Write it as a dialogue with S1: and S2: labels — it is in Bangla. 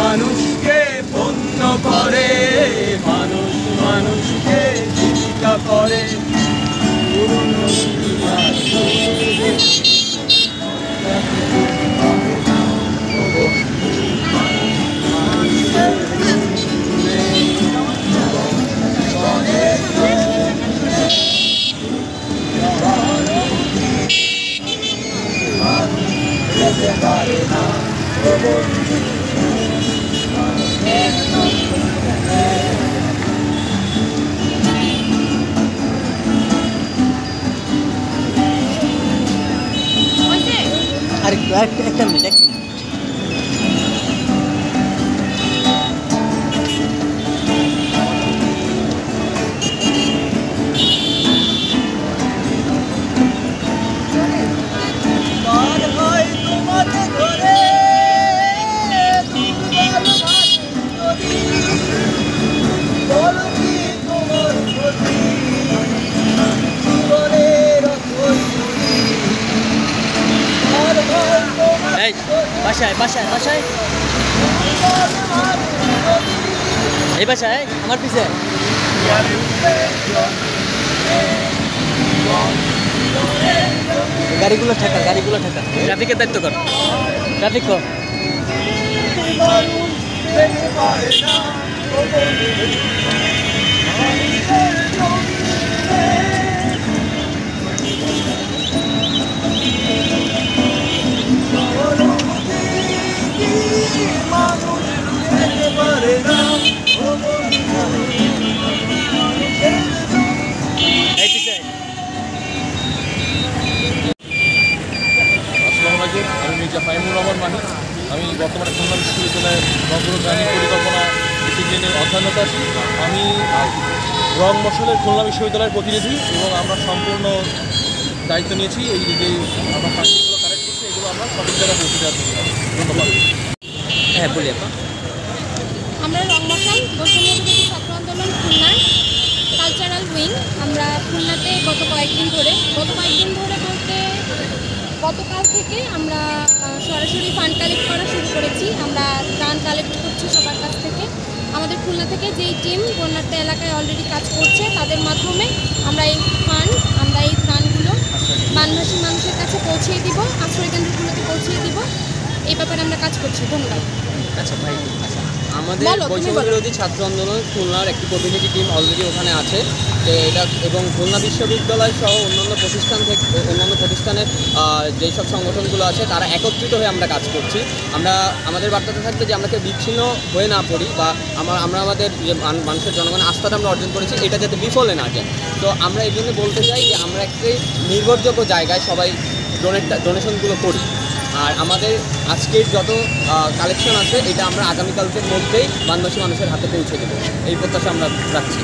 S1: মানুষকে পণ্য করে, মানুষ মানুষকে জীবিকা করে।
S2: একটা মিনিট বাসায় বাসায় বাসায় এই বাসায় আমার পিছে গাড়িগুলো ঠেকা ট্রাফিকের দায়িত্ব কর ট্রাফিক কর
S3: আমি মির্জা ফাহিমুর রহমান মাহি। আমি বর্তমানে খুলনা বিশ্ববিদ্যালয়ের নগর গ্রামীণ পরিকল্পনা ডিসিপ্লিনের অধ্যয়নরত আছি। আমি রং মশলের খুলনা বিশ্ববিদ্যালয়ের প্রতিনিধি এবং আমরা সম্পূর্ণ দায়িত্ব নিয়েছি এই যে আমরা ফান্ডিংগুলো কালেক্ট করছি, এগুলো আমরা সঠিক জায়গায় পৌঁছে দেওয়ার জন্য। ধন্যবাদ।
S2: হ্যাঁ বলি আপা।
S4: আমরা রং মশাল বৈষম্যবিরোধী ছাত্র আন্দোলন খুলনার কালচারাল উইং। আমরা খুলনাতে গত কয়েকদিন ধরে বলতে গতকাল থেকে আমরা সরাসরি ফান্ড কালেক্ট করা শুরু করেছি। আমরা ত্রাণ কালেক্ট করছি সবার কাছ থেকে। আমাদের খুলনা থেকে যেই টিম বন্যার্ত এলাকায় অলরেডি কাজ করছে তাদের মাধ্যমে আমরা এই ত্রাণগুলো বানভাসী মানুষের কাছে পৌঁছিয়ে দিব, আশ্রয়কেন্দ্রগুলোতে পৌঁছিয়ে দিব। এই ব্যাপারে আমরা কাজ করছি। ধন্যবাদ।
S2: আচ্ছা ভাই, আমাদের বৈষম্যবিরোধী ছাত্র আন্দোলন খুলনার একটি প্রতিনিধি টিম অলরেডি ওখানে আছে। তো এটা এবং খুলনা বিশ্ববিদ্যালয় সহ অন্যান্য প্রতিষ্ঠানের যেই সব সংগঠনগুলো আছে তারা একত্রিত হয়ে আমরা কাজ করছি। আমাদের বার্তাতে থাকবে যে আমরা কেউ বিচ্ছিন্ন হয়ে না পড়ি বা আমরা আমাদের যে মানুষের জনগণের আস্থাটা আমরা অর্জন করেছি এটা যাতে বিফলে না যায়। তো আমরা এই জন্য বলতে চাই যে আমরা একটি নির্ভরযোগ্য জায়গায় সবাই ডোনেশনগুলো করি। আর আমাদের আজকের যত কালেকশন আছে এটা আমরা আগামীকালকের মধ্যেই বানভাসী মানুষের হাতে পৌঁছে দেবো, এই প্রত্যাশা আমরা রাখছি।